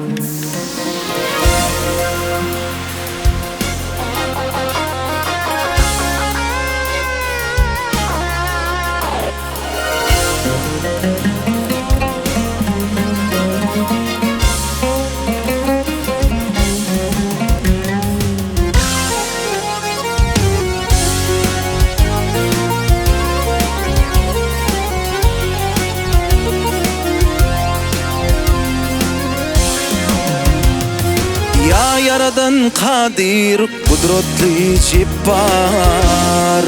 Ya Yaradan Kadir kudretli Cebbar,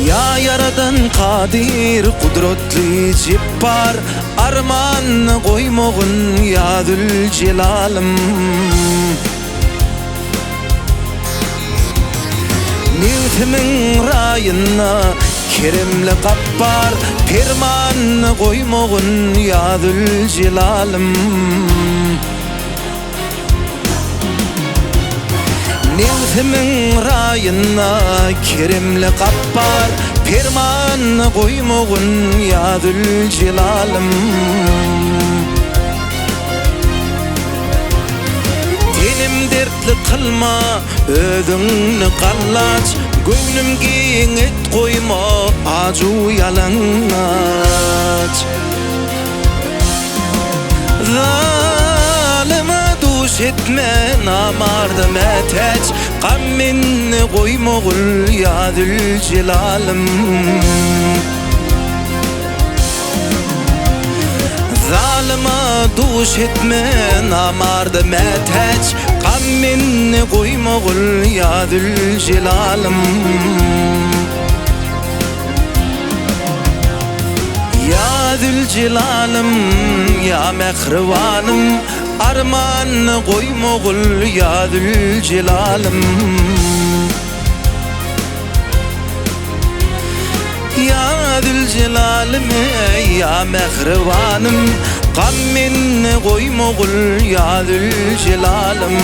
Ya Yaradan Kadir kudretli Cebbar, armanını koymağın ya Zülcelalım. Niyetimin rayına Kerimli Gappar, fermanını koymağın ya Zülcelalım. Niyetimin rayına Kerimli Gappar, fermanını koymağın ya Zülcelalım. Dinim dertli kılma, özüngni qallaç, göwnümge et koyma, aju yalanaç. Zalime duş etme, namardım eteç, gamminni koymağul ya Zülcelalım. Zalima duş etme, namardım eteç, gamminni koymağul ya Zülcelalım. Ya Zülcelalım, ya mehribanım, armanını koymağul ya Zülcelalım. Ya Zülcelalım, ya mehribanım, gamminni koymağul ya Zülcelalım.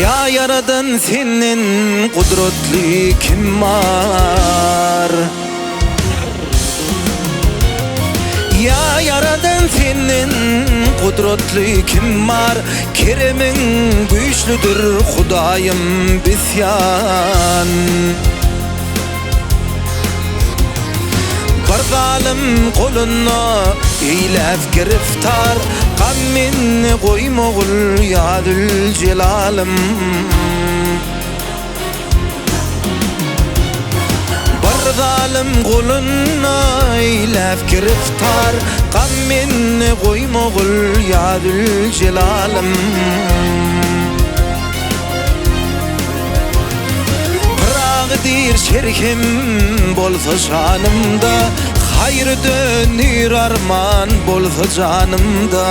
Ya Yaradan senin kudretli kim var? Ya Yaradan senin kudretli kim var? Keremin güçlüdür Hudayım bisyan. Bir zalim koluna eylep giriftar, gamminni koymağul ya Zülcelalım. Bir zalim koluna eylep giriftar, gamminni koymağul ya Zülcelalım. Dir şerhim bolsa şanımda, hayır dönür arman bolsa canımda.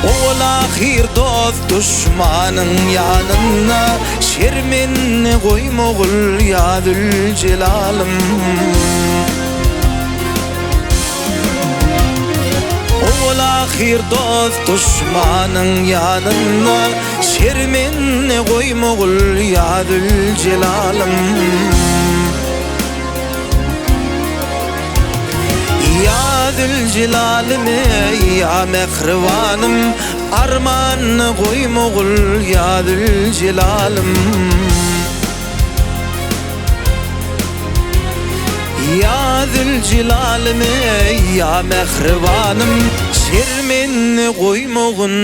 Ol ahir dost düşmanın yanına, şerminni koymağul ya Zülcelalım. Ol ahir dost düşmanın yanına, şerminni koymağul ya Zülcelalım. Ya Zülcelalım, ya mehribanım, armanını koymağul ya Zülcelalım. Ya Zülcelalım, ya mehribanım, şerminni koymağın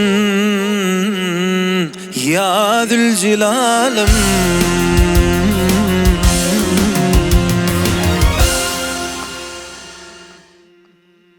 ya Zülcelalım.